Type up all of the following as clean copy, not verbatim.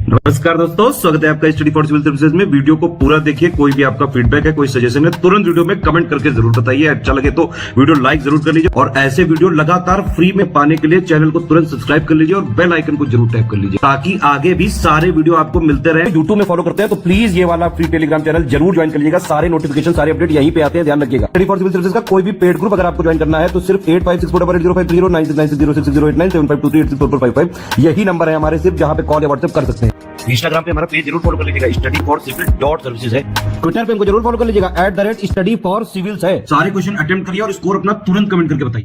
नमस्कार दोस्तों, स्वागत है आपका स्टडी फॉर सिविल सर्विसेज में। वीडियो को पूरा देखिए। कोई भी आपका फीडबैक है, कोई सजेशन है, तुरंत वीडियो में कमेंट करके जरूर बताइए। अच्छा लगे तो वीडियो लाइक जरूर कर लीजिए और ऐसे वीडियो लगातार फ्री में पाने के लिए चैनल को तुरंत सब्सक्राइब कर लीजिए और बेल आइकन को जरूर टैप कर लीजिए ताकि आगे भी सारे वीडियो आपको मिलते रहे। यूट्यूब में फॉलो करते हैं तो प्लीज ये वाला फ्री टेलीग्राम चैनल जरूर ज्वाइन कर लीजिएगा। सारे नोटिफिकेशन, सारे अपडेट यहीं पे आते हैं, ध्यान रखिएगा। स्टडी फॉर सिविल सर्विसेज का कोई भी पेड ग्रुप अगर आपको ज्वाइन करना है तो सिर्फ 85648056060609697523864455 यही नंबर है हमारे, सिर्फ जहां पे कॉल या व्हाट्सएप कर सकते हैं। इंस्टाग्राम पे हमारा पेज जरूर फॉलो कर लीजिएगा, स्टडी फॉर सिविल .सर्विसेज है। ट्विटर पे हमको जरूर फॉलो कर लीजिएगा, @study for civils है। सारे क्वेश्चन अटेम्प्ट करिए और स्कोर अपना तुरंत कमेंट करके बताइए।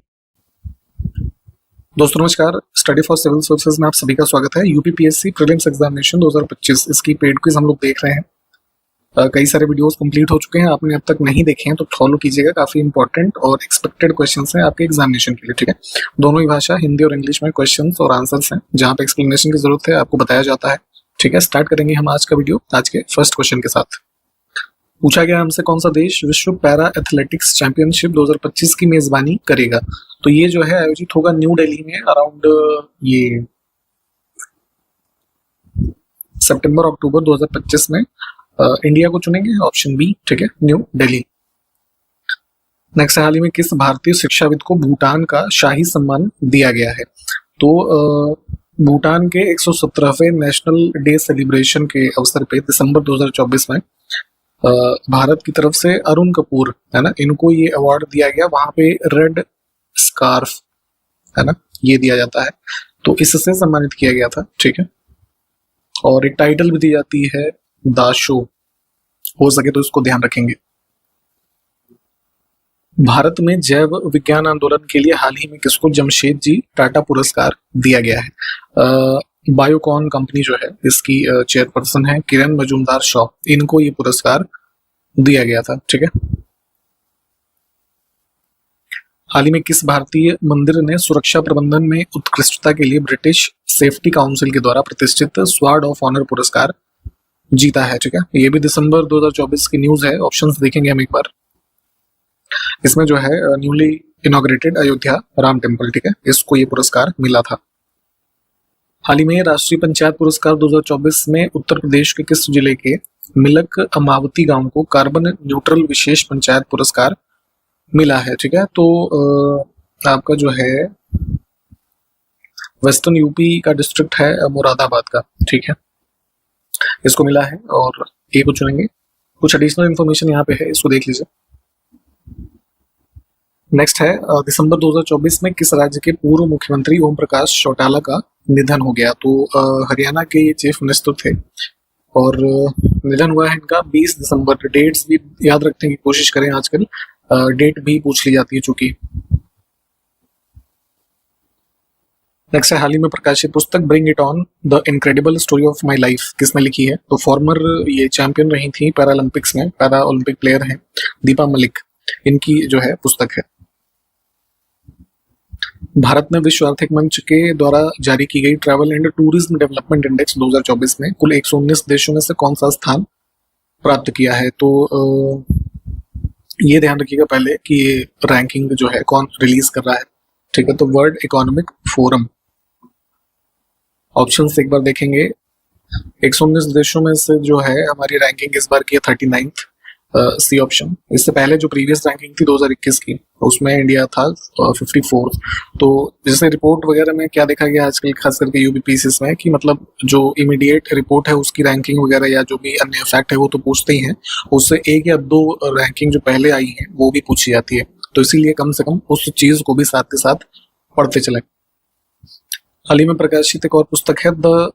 दोस्तों नमस्कार, स्टडी फॉर सिविल सर्विसेज में आप सभी का स्वागत है। यूपीपीएससी प्रीलिम्स एग्जामिनेशन 2025 इसकी पेड क्विज हम लोग देख रहे हैं। कई सारे वीडियोस कंप्लीट हो चुके हैं, आपने अब तक नहीं देखे हैं तो फॉलो कीजिएगा। काफी इंपॉर्टेंट और एक्सपेक्टेड क्वेश्चंस हैं आपके एग्जामिनेशन के लिए, ठीक है। दोनों ही भाषा, हिंदी और इंग्लिश में क्वेश्चंस और आंसर्स हैं। जहां पे एक्सप्लेनेशन की जरूरत है आपको बताया जाता है, ठीक है। स्टार्ट करेंगे हम आज का वीडियो आज के फर्स्ट क्वेश्चन के साथ। पूछा गया हमसे कौन सा देश विश्व पैरा एथलेटिक्स चैंपियनशिप 2025 की मेजबानी करेगा। तो ये जो है आयोजित होगा न्यू दिल्ली में अराउंड ये सितंबर अक्टूबर 2025 में। इंडिया को चुनेंगे, ऑप्शन बी, ठीक है, न्यू दिल्ली। नेक्स्ट, हाल ही में किस भारतीय शिक्षाविद को भूटान का शाही सम्मान दिया गया है। तो भूटान के 117वें नेशनल डे सेलिब्रेशन के अवसर पे दिसंबर 2024 में भारत की तरफ से अरुण कपूर, है ना, इनको ये अवार्ड दिया गया। वहां पे रेड स्कार्फ, है ना, ये दिया जाता है, तो इससे सम्मानित किया गया था, ठीक है। और एक टाइटल भी दी जाती है दाशो, हो सके तो इसको ध्यान रखेंगे। भारत में जैव विज्ञान आंदोलन के लिए हाल ही में किसको जमशेद जी टाटा पुरस्कार दिया गया है। बायोकॉन कंपनी जो है इसकी चेयरपर्सन है किरण मजूमदार शॉ, इनको ये पुरस्कार दिया गया था, ठीक है। हाल ही में किस भारतीय मंदिर ने सुरक्षा प्रबंधन में उत्कृष्टता के लिए ब्रिटिश सेफ्टी काउंसिल के द्वारा प्रतिष्ठित स्वॉर्ड ऑफ ऑनर पुरस्कार जीता है, ठीक है। ये भी दिसंबर 2024 की न्यूज है। ऑप्शंस देखेंगे हम एक बार। इसमें जो है newly inaugurated Ayodhya Ram temple, ठीक है, इसको ये पुरस्कार मिला था। हाल ही में राष्ट्रीय पंचायत पुरस्कार 2024 में उत्तर प्रदेश के किस जिले के मिलक अमावती गांव को कार्बन न्यूट्रल विशेष पंचायत पुरस्कार मिला है, ठीक है। तो आपका जो है वेस्टर्न यूपी का डिस्ट्रिक्ट है मुरादाबाद का, ठीक है, इसको मिला है। और ए को चुनेंगे। कुछ एडिशनल इंफॉर्मेशन यहाँ पे है, इसको देख लीजिए। नेक्स्ट है दिसंबर 2024 में किस राज्य के पूर्व मुख्यमंत्री ओम प्रकाश चौटाला का निधन हो गया। तो हरियाणा के ये चीफ मिनिस्टर थे और निधन हुआ है इनका 20 दिसंबर। डेट्स भी याद रखने की कोशिश करें, आजकल डेट भी पूछ ली जाती है चूंकि। नेक्स्ट है हाल ही में प्रकाशित पुस्तक bring it on the incredible story of my life किसने लिखी है। तो फॉर्मर ये चैंपियन रही थी पैरा ओलंपिक्स में, पैरा ओलंपिक प्लेयर हैं दीपा मलिक, इनकी जो है पुस्तक है। भारत ने विश्व आर्थिक मंच के द्वारा जारी की गई travel and tourism development index 2024 में कुल 119 देशों में से कौन सा स्थान प्राप्त किया है। तो ये ध्यान रखिएगा पहले कि ये रैंकिंग जो है कौन रिलीज कर रहा है, ठीक है। तो वर्ल्ड इकोनॉमिक फोरम। ऑप्शंस एक बार देखेंगे। 119 देशों में से जो है हमारी रैंकिंग इस बार की 39th, सी ऑप्शन। इससे पहले जो प्रीवियस रैंकिंग थी 2021 की, उसमें इंडिया था 54th। तो जैसे रिपोर्ट वगैरह में क्या देखा गया आजकल खास करके यूपीपीएससी में कि मतलब जो इमीडिएट रिपोर्ट है उसकी रैंकिंग वगैरह या जो भी अन्य फैक्ट है वो तो पूछते ही हैं, उससे एक या दो रैंकिंग जो पहले आई है वो भी पूछी जाती है। तो इसीलिए कम से कम उस चीज को भी साथ के साथ पढ़ते चले। हाल ही में प्रकाशित एक और पुस्तक है द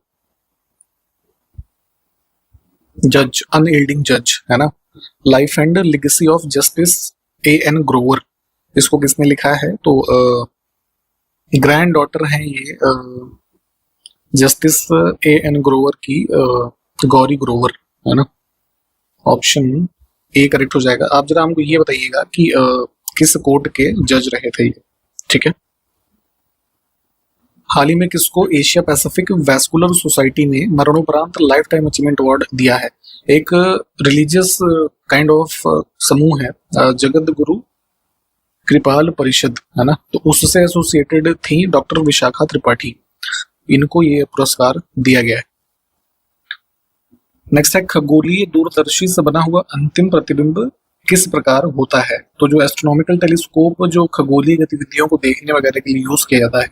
जज अनयील्डिंग जज, है ना, life and legacy of justice A.N. Grover. इसको किसने लिखा है। तो ग्रैंड डॉटर है ये जस्टिस A.N. ग्रोवर की, गौरी ग्रोवर, है ना। ऑप्शन ए करेक्ट हो जाएगा। आप जरा हमको ये बताइएगा कि किस कोर्ट के जज रहे थे ये, ठीक है। हाल ही में किसको एशिया पैसिफिक वैस्कुलर सोसाइटी ने मरणोपरांत लाइफ टाइम अचीवमेंट अवार्ड दिया है। एक रिलीजियस काइंड ऑफ समूह है जगत गुरु कृपाल परिषद, है ना, तो उससे एसोसिएटेड थी डॉक्टर विशाखा त्रिपाठी, इनको ये पुरस्कार दिया गया है। नेक्स्ट है खगोलीय दूरदर्शी से बना हुआ अंतिम प्रतिबिंब किस प्रकार होता है। तो जो एस्ट्रोनॉमिकल टेलीस्कोप जो खगोलीय गतिविधियों को देखने वगैरह के लिए यूज किया जाता है,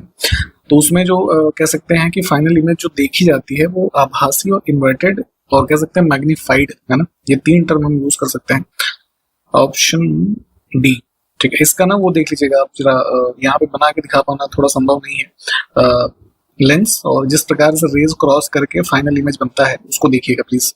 तो उसमें जो कह सकते हैं कि फाइनल इमेज जो देखी जाती है वो आभासी और इन्वर्टेड और कह सकते हैं मैग्नीफाइड, है ना। ये तीन टर्म हम यूज कर सकते हैं। ऑप्शन डी, ठीक है। इसका ना वो देख लीजिएगा आप जरा, यहाँ पे बना के दिखा पाना थोड़ा संभव नहीं है। लेंस और जिस प्रकार से रेज क्रॉस करके फाइनल इमेज बनता है उसको देखिएगा प्लीज।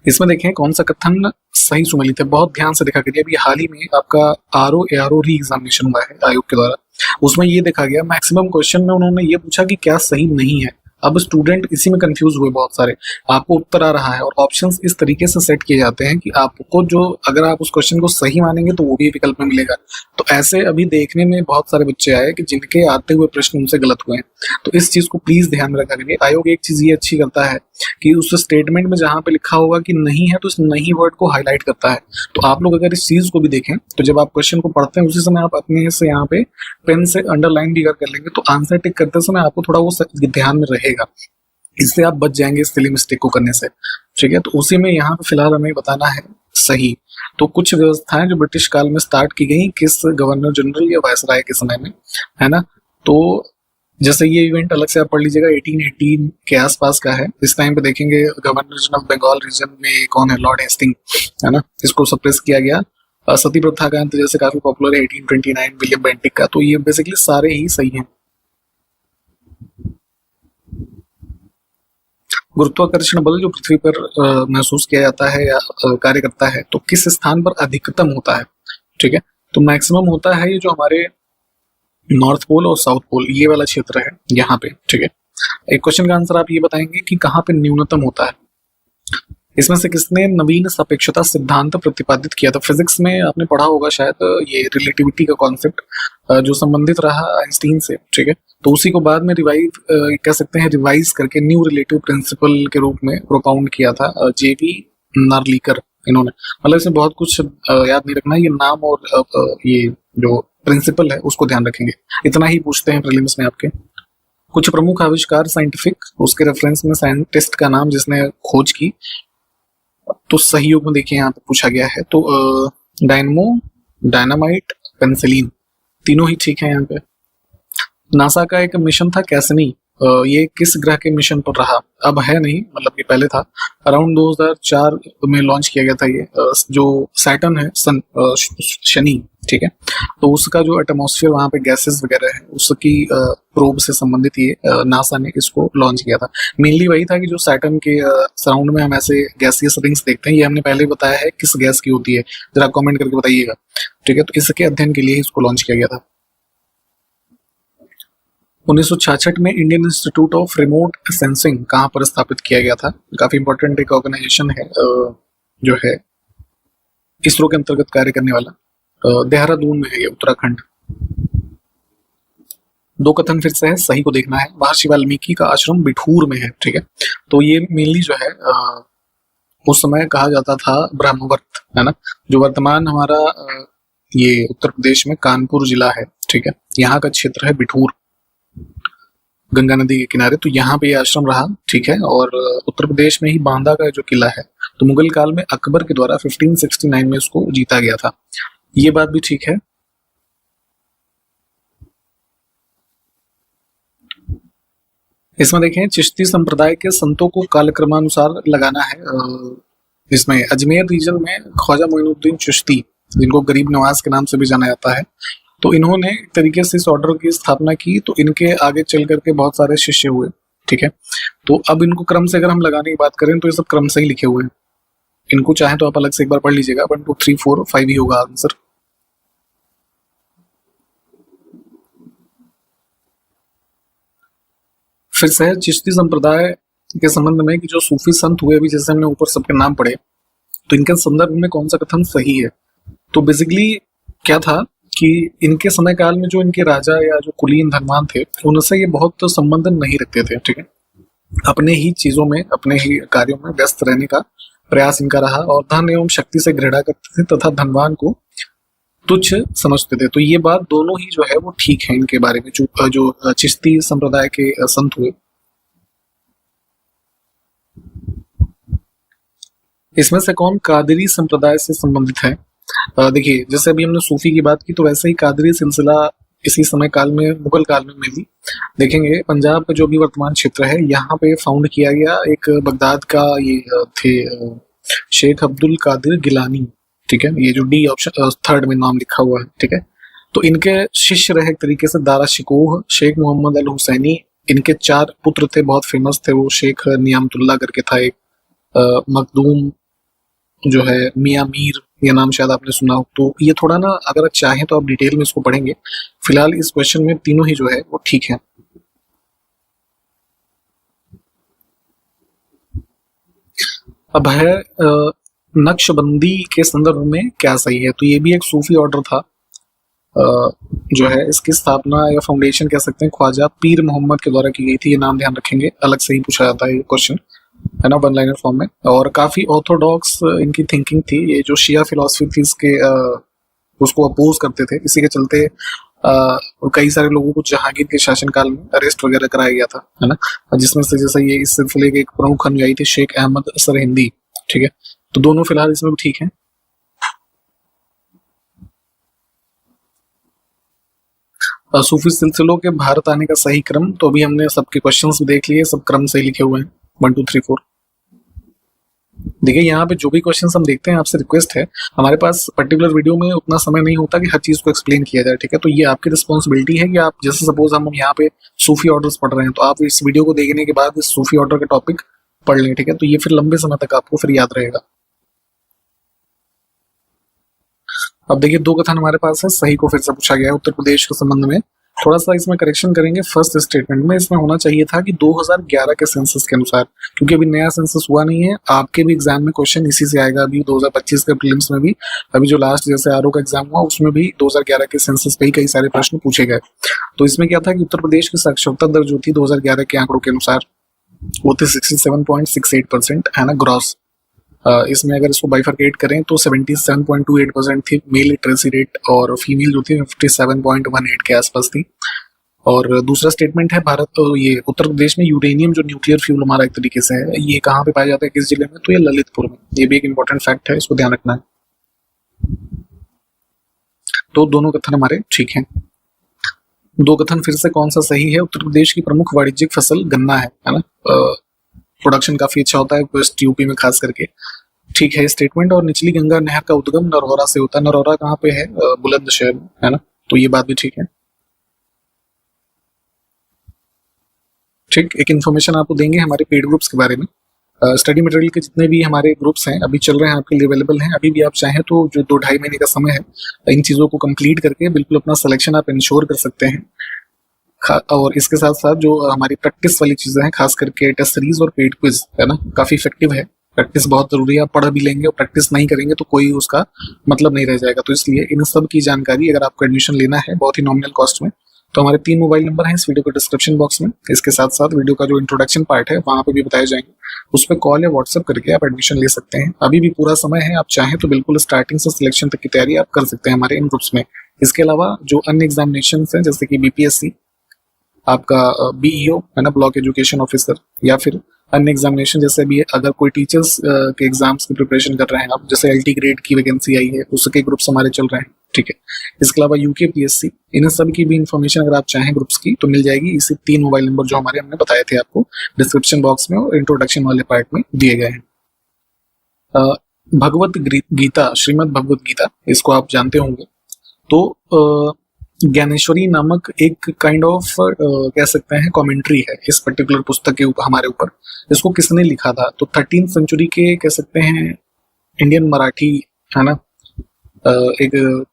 इसमें देखें कौन सा कथन सही सुमेलित है, बहुत ध्यान से देखा करिए। अभी हाल ही में आपका आरओ एआरओ री एग्जामिनेशन हुआ है आयोग के द्वारा, उसमें ये देखा गया मैक्सिमम क्वेश्चन में उन्होंने ये पूछा कि क्या सही नहीं है। अब स्टूडेंट इसी में कंफ्यूज हुए बहुत सारे, आपको उत्तर आ रहा है और ऑप्शंस इस तरीके से सेट किए जाते हैं कि आपको जो अगर आप उस क्वेश्चन को सही मानेंगे तो वो भी विकल्प में मिलेगा। तो ऐसे अभी देखने में बहुत सारे बच्चे आए कि जिनके आते हुए प्रश्न उनसे गलत हुए हैं। तो इस चीज को प्लीज ध्यान में रखा करिए। आयोग एक चीज ये अच्छी करता है कि उस स्टेटमेंट में जहां पे लिखा होगा कि नहीं है तो इस नहीं वर्ड को हाईलाइट करता है। तो आप लोग अगर इस चीज को भी देखें तो जब आप क्वेश्चन को पढ़ते हैं उसी समय आप अपने से यहाँ पे पेन से अंडरलाइन भी कर लेंगे तो आंसर टिक करते समय आपको थोड़ा वो ध्यान में रहेगा, इससे आप बच जाएंगे सिली मिस्टेक को करने से, ठीक है। तो उसी में यहाँ पे फिलहाल हमें बताना है सही। तो कुछ व्यवस्थाएं जो ब्रिटिश काल में स्टार्ट की गई किस गवर्नर जनरल या वायसराय के समय में, है ना। तो जैसे ये इवेंट अलग से आप पढ़ लीजिएगा, 1818 के आसपास का है। इस टाइम पे देखेंगे governor general of Bengal region में कौन है, लॉर्ड हेस्टिंग, है ना। इसको सप्रेस किया गया। सती प्रथा का अंत जैसे काफी पॉपुलर है 1829 विलियम बेंटिक का। तो ये बेसिकली सारे ही सही हैं। गुरुत्वाकर्षण बल जो पृथ्वी पर महसूस किया जाता है या कार्य करता है तो किस स्थान पर अधिकतम होता है, ठीक है। तो मैक्सिमम होता है ये जो हमारे नॉर्थ पोल और साउथ पोल ये वाला क्षेत्र है यहाँ पे, ठीक है। एक क्वेश्चन का आंसर आप ये बताएंगे कि कहाँ पे न्यूनतम होता है। इसमें से किसने नवीन सापेक्षता सिद्धांत प्रतिपादित किया था। फिजिक्स में आपने पढ़ा होगा शायद ये रिलेटिविटी का कॉन्सेप्ट जो संबंधित रहा आइंस्टीन से, ठीक है। तो उसी को बाद में कह सकते हैं रिवाइज करके न्यू रिलेटिव प्रिंसिपल के रूप में प्रोपाउंड किया था जेबी नार्लिकर इन्होंने। मतलब इसमें बहुत कुछ याद नहीं रखना है, ये नाम और ये जो प्रिंसिपल है उसको ध्यान रखेंगे। इतना ही पूछते हैं प्रीलिम्स में आपके। कुछ प्रमुख आविष्कार साइंटिफिक, उसके रेफरेंस में साइंटिस्ट का नाम जिसने खोज की। तो सहयोग में देखिए यहाँ पे पूछा गया है तो डायनमो, डायनामाइट, पेंसिलिन, तीनों ही ठीक है यहाँ पे। नासा का एक मिशन था कैसनी, ये किस ग्रह के मिशन पर रहा, अब है नहीं, मतलब ये पहले था। अराउंड 2004 में लॉन्च किया गया था ये। जो सैटर्न है सन, शनि, ठीक है। तो उसका जो एटमॉस्फेयर वहां पे गैसेस वगैरह है उसकी प्रोब से संबंधित ये नासा ने इसको लॉन्च किया था। मेनली वही था कि जो सैटर्न के सराउंड में हम ऐसे गैसियस रिंग्स देखते हैं, ये हमने पहले बताया है किस गैस की होती है, जरा कमेंट करके बताइएगा, ठीक है। तो इसके अध्ययन के लिए इसको लॉन्च किया गया था। 1966 में Indian institute of remote sensing कहाँ पर स्थापित किया गया था। काफी इंपॉर्टेंट एक ऑर्गेनाइजेशन है जो है इसरो के अंतर्गत कार्य करने वाला। देहरादून में है ये, उत्तराखंड। दो कथन फिर से है, सही को देखना है। महर्षि वाल्मीकि का आश्रम बिठूर में है, ठीक है। तो ये मेनली जो है उस समय कहा जाता था ब्रह्मवर्त, है ना, जो वर्तमान हमारा ये उत्तर प्रदेश में कानपुर जिला है, ठीक है। यहाँ का क्षेत्र है बिठूर, गंगा नदी के किनारे। तो यहाँ पे ये आश्रम रहा, ठीक है। और उत्तर प्रदेश में ही बांदा का जो किला है तो मुगल काल में अकबर के द्वारा 1569 में इसको जीता गया था, ये बात भी ठीक है। इसमें देखें चिश्ती संप्रदाय के संतों को कालक्रमानुसार लगाना है। इसमें अजमेर रीजन में ख्वाजा मोइनुद्दीन चिश्ती, जिनको गरीब नवाज के नाम से भी जाना जाता है, तो इन्होंने एक तरीके से इस ऑर्डर की स्थापना की। तो इनके आगे चल करके बहुत सारे शिष्य हुए, ठीक है। तो अब इनको क्रम से अगर हम लगाने की बात करें तो ये सब क्रम से ही लिखे हुए हैं। इनको चाहे तो आप अलग से एक बार पढ़ लीजिएगा, 1 2 3 4 5 ही होगा आंसर। फिर से चिश्ती संप्रदाय के संबंध में कि जो सूफी संत हुए, अभी जैसे हमने ऊपर सबके नाम पढ़े, तो इनके संदर्भ में कौन सा कथन सही है। तो बेसिकली क्या था कि इनके समय काल में जो इनके राजा या जो कुलीन धनवान थे उनसे ये बहुत संबंध नहीं रखते थे, ठीक है। अपने ही चीजों में, अपने ही कार्यों में व्यस्त रहने का प्रयास इनका रहा और धन एवं शक्ति से घृणा करते थे तथा धनवान को तुच्छ समझते थे। तो ये बात दोनों ही जो है वो ठीक है इनके बारे में, जो चिश्ती संप्रदाय के संत हुए। इसमें से कौन कादरी संप्रदाय से संबंधित है? देखिए, जैसे अभी हमने सूफी की बात की, तो वैसे ही कादरी सिलसिला इसी समय काल में, मुगल काल में भी देखेंगे। पंजाब का जो भी वर्तमान क्षेत्र है, यहाँ पे फाउंड किया गया एक बगदाद का ये थे शेख अब्दुल कादिर गिलानी, ठीक है। ये जो डी ऑप्शन थर्ड में नाम लिखा हुआ है, ठीक है। तो इनके शिष्य रहे एक तरीके से दारा शिकोह, शेख मोहम्मद अल हुसैनी। इनके 4 पुत्र थे, बहुत फेमस थे वो। शेख नियामतुल्लाह करके था एक, मखदूम जो है, मियां मीर, ये नाम शायद आपने सुना हो। तो ये थोड़ा ना, अगर आप चाहें तो आप डिटेल में इसको पढ़ेंगे। फिलहाल इस क्वेश्चन में तीनों ही जो है वो ठीक है। अब है नक्शबंदी के संदर्भ में क्या सही है? तो ये भी एक सूफी ऑर्डर था, जो है इसकी स्थापना या फाउंडेशन कह सकते हैं ख्वाजा पीर मोहम्मद के द्वारा की गई थी। ये नाम ध्यान रखेंगे, अलग से ही पूछा जाता है ये क्वेश्चन, है ना, वन लाइनर फॉर्म में। और काफी ऑर्थोडॉक्स इनकी थिंकिंग थी। ये जो शिया फिलॉसफी थी इसके उसको अपोज करते थे। इसी के चलते कई सारे लोगों को जहांगीर के शासनकाल में अरेस्ट वगैरह कराया गया था, है ना। जिसमें से जैसे ये इस सिलसिले के एक प्रमुख अनुयायी थे शेख अहमद असर हिंदी, ठीक है। तो दोनों फिलहाल इसमें भी ठीक है। सूफी सिलसिलों के भारत आने का सही क्रम, तो अभी हमने सबके क्वेश्चंस देख लिए, सब क्रम सही लिखे हुए हैं, 1 2 3 4। देखिए, यहाँ पे जो भी क्वेश्चंस हम देखते हैं, आपसे रिक्वेस्ट है, हमारे पास पर्टिकुलर वीडियो में उतना समय नहीं होता कि हर चीज को एक्सप्लेन किया जाए, ठीक है। तो ये आपकी रिस्पॉन्सिबिलिटी है कि आप, जैसे सपोज हम यहाँ पे सूफी ऑर्डर्स पढ़ रहे हैं, तो आप इस वीडियो को देखने के बाद इस सूफी ऑर्डर का टॉपिक पढ़ लें, ठीक है। तो ये फिर लंबे समय तक आपको फिर याद रहेगा। अब देखिए, 2 कथन हमारे पास है, सही को फिर से पूछा गया है उत्तर प्रदेश के संबंध में। थोड़ा सा इसमें करेक्शन करेंगे। फर्स्ट स्टेटमेंट में इसमें होना चाहिए था कि 2011 के सेंसस के अनुसार, क्योंकि अभी नया सेंसस हुआ नहीं है। आपके भी एग्जाम में क्वेश्चन इसी से आएगा। अभी 2025 के प्रीलिम्स में भी, अभी जो लास्ट जैसे आरओ का एग्जाम हुआ उसमें भी 2011 के सेंसस पे ही कई सारे प्रश्न पूछे गए। तो इसमें क्या था कि उत्तर प्रदेश की साक्षरता दर जो थी 2011 के आंकड़ों के अनुसार वो थी 67.68%, है ना, ग्रॉस। इसमें अगर इसको बाइफरकेट करें तो 77.28% थी मेल लिटरेसी रेट, और फीमेल जो थी 57.18 के आसपास थी। और दूसरा स्टेटमेंट है, भारत, तो ये उत्तर प्रदेश में यूरेनियम जो न्यूक्लियर फ्यूल हमारा एक तरीके से है, ये कहाँ पे पाया जाता है, किस जिले में? तो ये ललितपुर में। ये भी एक इंपॉर्टेंट फैक्ट है, इसको ध्यान रखना है। तो दोनों कथन हमारे ठीक हैं। 2 कथन फिर से कौन सा सही है? उत्तर प्रदेश की प्रमुख वाणिज्यिक फसल गन्ना है ना। प्रोडक्शन काफी अच्छा होता है वेस्ट यूपी में खास करके, ठीक है स्टेटमेंट। और निचली गंगा नहर का उद्गम नरौरा से होता है। नरौरा कहाँ पे है? बुलंदशहर में, है ना। तो ये बात भी ठीक है। ठीक, एक इन्फॉर्मेशन आपको देंगे हमारे पेड ग्रुप्स के बारे में। स्टडी मटेरियल के जितने भी हमारे ग्रुप्स हैं अभी चल रहे हैं, आपके लिए अवेलेबल हैं। अभी भी आप चाहें तो जो 2-2.5 महीने का समय है, इन चीजों को कंप्लीट करके बिल्कुल अपना सिलेक्शन आप इंश्योर कर सकते हैं। और इसके साथ साथ जो हमारी प्रैक्टिस वाली चीजें हैं, खास करके टेस्ट सीरीज और पेड क्विज, है ना, काफी इफेक्टिव है। प्रैक्टिस बहुत जरूरी है। आप पढ़ भी लेंगे और प्रैक्टिस नहीं करेंगे तो कोई उसका मतलब नहीं रह जाएगा। तो इसलिए इन सब की जानकारी अगर आपको एडमिशन लेना है बहुत ही नॉमिनल कॉस्ट में, तो हमारे 3 मोबाइल नंबर हैं इस वीडियो के डिस्क्रिप्शन बॉक्स में। इसके साथ साथ वीडियो का जो इंट्रोडक्शन पार्ट है वहां पे भी बताए जाएंगे, उस पर कॉल या व्हाट्सएप करके आप एडमिशन ले सकते हैं। अभी भी पूरा समय है, आप चाहें तो बिल्कुल स्टार्टिंग से सिलेक्शन तक की तैयारी आप कर सकते हैं हमारे इन ग्रुप्स में। इसके अलावा जो अन्य एग्जामिनेशन है, जैसे कि बीपीएससी, आपका बीईओ, है ना, ब्लॉक एजुकेशन ऑफिसर, या फिर अन्य एग्जामिनेशन, जैसे अभी अगर कोई टीचर्स के एग्जाम्स की प्रिपरेशन कर रहे हैं आप, जैसे एलटी ग्रेड की वैकेंसी आई है, उसके ग्रुप्स हमारे चल रहे हैं, ठीक है। इसके अलावा यूके पीएससी, इन सब की भी इन्फॉर्मेशन अगर आप चाहें ग्रुप्स की तो मिल जाएगी। इसी 3 मोबाइल नंबर जो हमारे हमने बताए थे आपको डिस्क्रिप्शन बॉक्स में और इंट्रोडक्शन वाले पार्ट में दिए गए हैं। भगवत गीता, श्रीमद् भगवत गीता, इसको आप जानते होंगे। तो ज्ञानेश्वरी नामक एक काइंड ऑफ कह सकते हैं कमेंट्री है इस पर्टिकुलर पुस्तक के ऊपर, हमारे ऊपर। इसको किसने लिखा था? तो 13th सेंचुरी के कह सकते हैं इंडियन मराठी, है ना, एक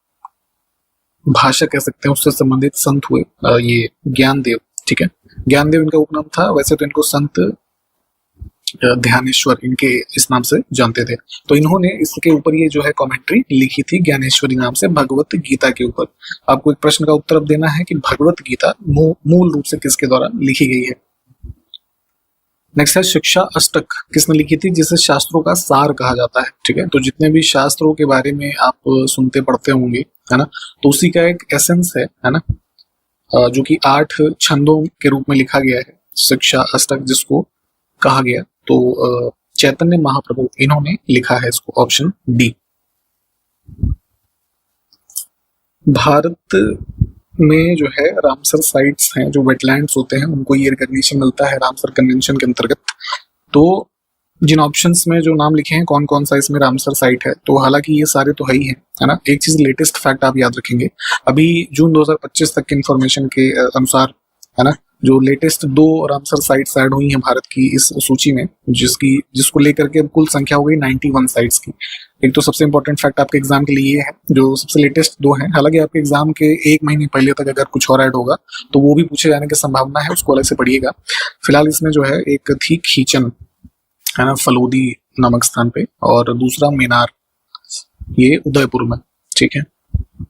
भाषा कह सकते हैं, उससे संबंधित संत हुए ये ज्ञानदेव, ठीक है। ज्ञानदेव इनका उपनाम था। वैसे तो इनको संत ध्यानेश्वर इनके इस नाम से जानते थे। तो इन्होंने इसके ऊपर ये जो है कमेंट्री लिखी थी ज्ञानेश्वरी नाम से, भगवत गीता के ऊपर। आपको एक प्रश्न का उत्तर देना है कि भगवत गीता मूल रूप से किसके द्वारा लिखी गई है। नेक्स्ट है शिक्षा अष्टक, किसने लिखी थी? जिसे शास्त्रों का सार कहा जाता है, ठीक है। तो जितने भी शास्त्रों के बारे में आप सुनते पढ़ते होंगे, है ना, तो उसी का एक एसेंस है ना, जो कि 8 छंदों के रूप में लिखा गया है, शिक्षा अष्टक जिसको कहा गया। तो चैतन्य महाप्रभु, इन्होंने लिखा है इसको, ऑप्शन डी। भारत में जो है रामसर साइट्स हैं, जो वेटलैंड्स होते हैं, उनको ये रिकॉग्निशन मिलता है रामसर कन्वेंशन के अंतर्गत। तो जिन ऑप्शंस में जो नाम लिखे हैं कौन कौन सा इसमें रामसर साइट है, तो हालांकि ये सारे तो है ही है ना। एक चीज लेटेस्ट फैक्ट आप याद रखेंगे, अभी जून 2025 तक की इंफॉर्मेशन के अनुसार, है ना, जो लेटेस्ट 2 रामसर साइट्स ऐड हुई हैं भारत की इस सूची में, जिसको लेकर के अब कुल संख्या हो गई 91 साइट्स की। एक तो सबसे इंपॉर्टेंट फैक्ट आपके एग्जाम के लिए ये है, जो सबसे लेटेस्ट 2 हैं, हालांकि आपके एग्जाम के 1 महीने पहले तक अगर कुछ और ऐड होगा तो वो भी पूछे जाने की संभावना है, उसको अलग से पढ़िएगा। फिलहाल इसमें जो है एक थी खींचन, है ना, फलोदी नामक स्थान पे, और दूसरा मीनार, ये उदयपुर में, ठीक है।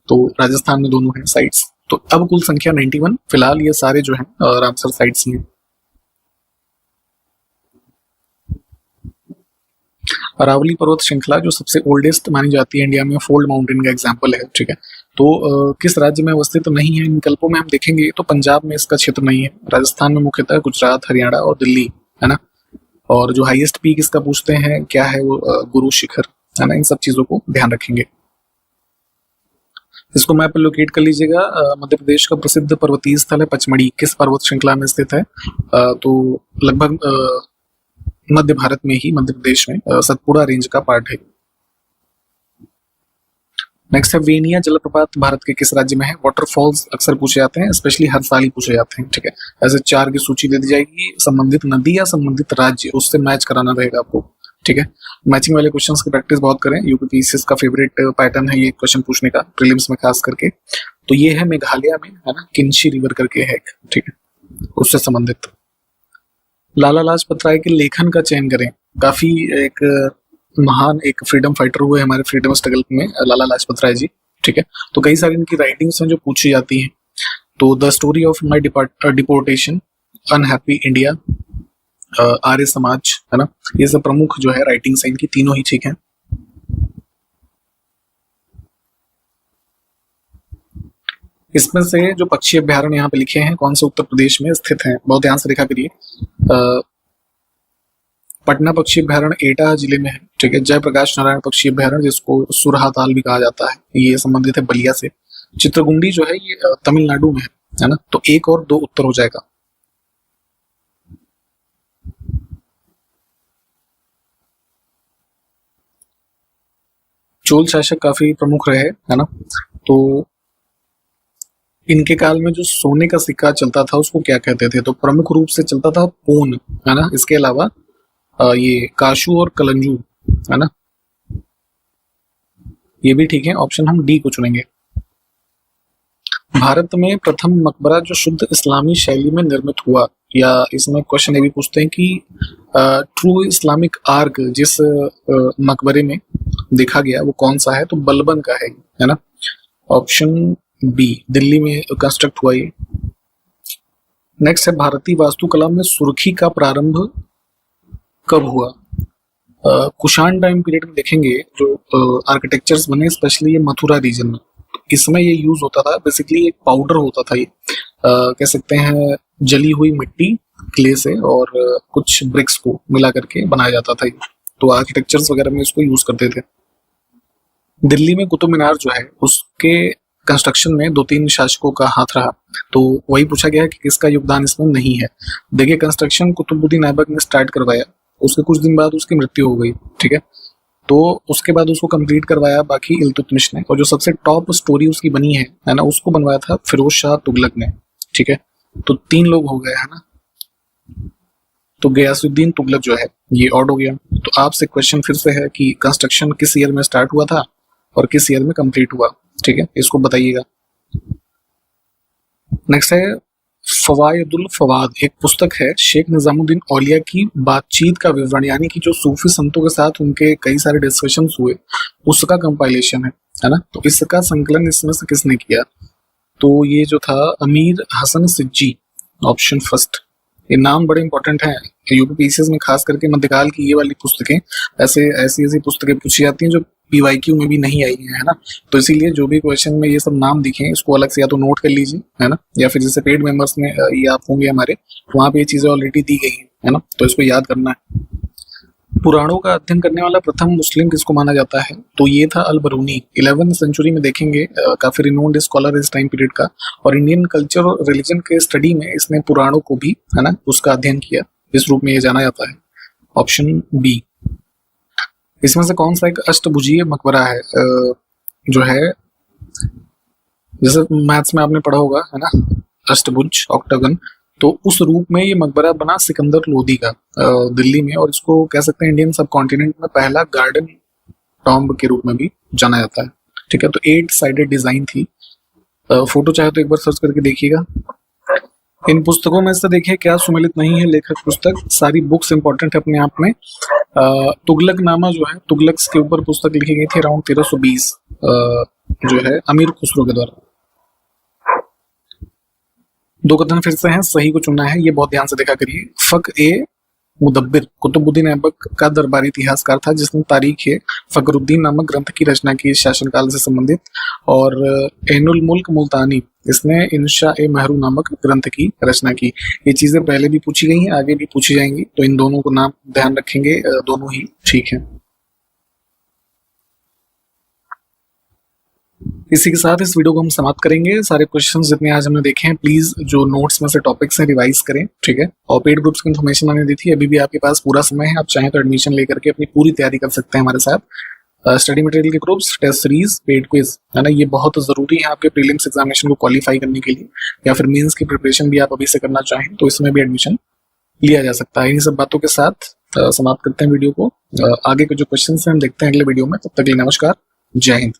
तो राजस्थान में दोनों हैं साइट्स। तो अब कुल संख्या 91, फिलहाल ये सारे जो हैं रामसर साइट्स हैं। अरावली पर्वत श्रृंखला जो सबसे ओल्डेस्ट मानी जाती है इंडिया में, फोल्ड माउंटेन का एग्जांपल है, ठीक है। तो किस राज्य में अवस्थित तो नहीं है, इन विकल्पों में हम देखेंगे तो पंजाब में इसका क्षेत्र नहीं है, राजस्थान में मुख्यतः गुजरात, हरियाणा और दिल्ली, है ना। और जो हाईएस्ट पीक इसका पूछते हैं क्या है, वो गुरु शिखर, है ना। इन सब चीजों को ध्यान रखेंगे। इसको मैप पर लोकेट कर लीजिएगा। मध्य प्रदेश का प्रसिद्ध पर्वतीय स्थल है पचमढ़ी, किस पर्वत श्रृंखला में स्थित है, तो लगभग मध्य भारत में ही, मध्य प्रदेश में सतपुड़ा रेंज का पार्ट है। नेक्स्ट है वेनिया जलप्रपात भारत के किस राज्य में है। वाटरफॉल्स अक्सर पूछे जाते हैं, स्पेशली हर साल ही पूछे जाते हैं, ठीक है। ऐसे 4 की सूची दे दी जाएगी, संबंधित नदी या संबंधित राज्य उससे मैच कराना रहेगा आपको, ठीक है। मैचिंग वाले क्वेश्चंस की प्रैक्टिस बहुत करें, यूपीपीसीएस का फेवरेट पैटर्न है ये क्वेश्चन पूछने का, प्रीलिम्स में खास करके। तो ये है मेघालय में, है ना, किन्शी रिवर करके है, ठीक है, उससे संबंधित। लाला लाजपत राय के लेखन का चयन करें। काफी एक महान एक फ्रीडम फाइटर हुए हमारे फ्रीडम स्ट्रगल में लाला लाजपत राय जी, ठीक है। तो कई सारी इनकी राइटिंग्स हैं जो पूछी जाती हैं। तो the story of my deportation, unhappy India, Arya Samaj, है ना, ये सब प्रमुख जो है राइटिंग्स हैं इनकी, तीनों ही ठीक हैं। इसमें से जो पक्षी अभ्यारण्य यहाँ पे लिखे हैं कौन से उत्तर प्रदेश में स्थित हैं, बहुत ध्यान से देखा करिए। पटना पक्षी अभ्यारण्य एटा जिले में है, ठीक है। जयप्रकाश नारायण पक्षी अभ्यारण्य, जिसको सुरहा ताल भी कहा जाता है, ये संबंधित है बलिया से। चित्रगुंडी जो है ये तमिलनाडु में है ना। तो 1 और 2 उत्तर हो जाएगा। चोल शासक काफी प्रमुख रहे, है ना। तो इनके काल में जो सोने का सिक्का चलता था उसको क्या कहते थे, तो प्रमुख रूप से चलता था पोन, है ना। इसके अलावा ये काशू और कलंजू, है ना, ये भी ठीक है। ऑप्शन हम डी को चुनेंगे। भारत में प्रथम मकबरा जो शुद्ध इस्लामी शैली में निर्मित हुआ, या इसमें क्वेश्चन ये भी पूछते हैं कि ट्रू इस्लामिक आर्क जिस मकबरे में देखा गया वो कौन सा है, तो बलबन का है ना। ऑप्शन बी, दिल्ली में कंस्ट्रक्ट हुआ ये। नेक्स्ट है भारतीय वास्तुकला में सुर्खी का प्रारंभ कब हुआ। कुषाण टाइम पीरियड में देखेंगे जो आर्किटेक्चर्स बने, स्पेशली ये मथुरा रीजन में, इसमें ये यूज होता था। बेसिकली एक पाउडर होता था ये, कह सकते हैं जली हुई मिट्टी क्ले से और कुछ ब्रिक्स को मिला करके बनाया जाता था ये। तो आर्किटेक्चर्स वगैरह में इसको यूज करते थे। दिल्ली में कुतुब मीनार जो है उसके कंस्ट्रक्शन में 2-3 शासकों का हाथ रहा, तो वही पूछा गया है कि किसका योगदान इसमें नहीं है। देखिए कंस्ट्रक्शन कुतुबुद्दीन ऐबक ने स्टार्ट करवाया, उसके कुछ दिन बाद उसकी मृत्यु हो गई, ठीक है। तो उसके बाद उसको कंप्लीट करवाया बाकी इल्तुतमिश ने, और जो सबसे टॉप स्टोरी उसकी बनी है ना, उसको बनवाया था फिरोज शाह तुगलक ने, ठीक है। तो 3 लोग हो गए, है ना। तो गयासुद्दीन तुगलक जो है ये ऑड हो गया। तो आपसे क्वेश्चन फिर से है कि कंस्ट्रक्शन किस ईयर में स्टार्ट हुआ था और किस ईयर में कंप्लीट हुआ, ठीक है, इसको बताइएगा। नेक्स्ट है फवायदुल फवाद, एक पुस्तक है शेख निजामुद्दीन औलिया की बातचीत का विवरण, यानी कि जो सूफी संतों के साथ उनके कई सारे डिस्कशंस हुए उसका कंपाइलेशन है ना। तो इसका संकलन इसमें से किसने किया, तो ये जो था अमीर हसन सिज्जी, ऑप्शन फर्स्ट। ये नाम बड़े इंपॉर्टेंट हैं यूपीपीसीएस में, खास करके मध्यकाल की ये वाली पुस्तकें, ऐसी पुस्तकें पूछी जाती हैं जो पीवाईक्यू में भी नहीं आई है ना। तो इसीलिए जो भी क्वेश्चन में ये सब नाम दिखे इसको अलग से या तो नोट कर लीजिए, है ना, या फिर जैसे पेड मेंबर्स में ये आप होंगे हमारे, वहां पे ये चीजें ऑलरेडी दी गई है ना, तो इसको याद करना है। पुराणों का अध्ययन करने वाला प्रथम मुस्लिम किसको माना जाता है? तो ये था अल बरूनी। 11वीं सेंचुरी में देखेंगे, काफी रिनोन्ड स्कॉलर इस टाइम पीरियड का, और इंडियन कल्चर और रिलीजन के स्टडी में इसने पुराणों को भी, है ना, उसका अध्ययन किया। इस रूप में ये जाना जाता है। Option B. इसमें से कौन सा एक अष्टभुजीय मकबरा है? जो है, जैसे मैथ्स में आपने पढ़ा होगा, है ना, अष्टभुज, ऑक्टागन, तो उस रूप में ये मकबरा बना सिकंदर लोदी का दिल्ली में, और इसको कह सकते हैं इंडियन सब कॉन्टिनेंट में पहला गार्डन टॉम्ब के रूप में भी जाना जाता है। ठीक है, तो 8 साइडेड डिजाइन थी। फोटो चाहे तो एक बार सर्च करके देखिएगा। इन पुस्तकों में से देखिए क्या सुमेलित नहीं है लेखक पुस्तक। सारी बुक्स इंपॉर्टेंट है अपने आप में। तुगलक नामा जो है, तुगलक के ऊपर पुस्तक लिखी गई थी अराउंड 1320 जो है अमीर खुसरो के द्वारा। 2 कथन फिर से हैं, सही को चुनना है, ये बहुत ध्यान से देखा करिए। फक ए मुदब्बिर कुतुबुद्दीन ऐबक का दरबारी इतिहासकार था जिसने तारीख ए फकरुद्दीन नामक ग्रंथ की रचना की शासनकाल से संबंधित, और एनुल मुल्क मुल्तानी इसने इंशा ए महरू नामक ग्रंथ की रचना की। ये चीजें पहले भी पूछी गई हैं, आगे भी पूछी जाएंगी, तो इन दोनों को नाम ध्यान रखेंगे, दोनों ही ठीक है। इसी के साथ इस वीडियो को हम समाप्त करेंगे। सारे क्वेश्चंस जितने आज हमने देखे हैं, प्लीज जो नोट्स में से टॉपिक्स हैं रिवाइज करें, ठीक है। और पेड ग्रुप्स की इन्फॉर्मेशन मैंने दी थी, अभी भी आपके पास पूरा समय है, आप चाहें तो एडमिशन लेकर के अपनी पूरी तैयारी कर सकते हैं हमारे साथ। स्टडी मटेरियल के groups, test series, paid quiz, है ना, ये बहुत जरूरी है आपके प्रीलिम्स एग्जामिनेशन को क्वालिफाई करने के लिए, या फिर मेंस की प्रिपरेशन भी आप अभी से करना चाहें तो इसमें भी एडमिशन लिया जा सकता है। इन्हीं सब बातों के साथ समाप्त करते हैं वीडियो को। आगे के जो क्वेश्चन हैं हम देखते हैं अगले वीडियो में। तब तक के लिए नमस्कार, जय हिंद।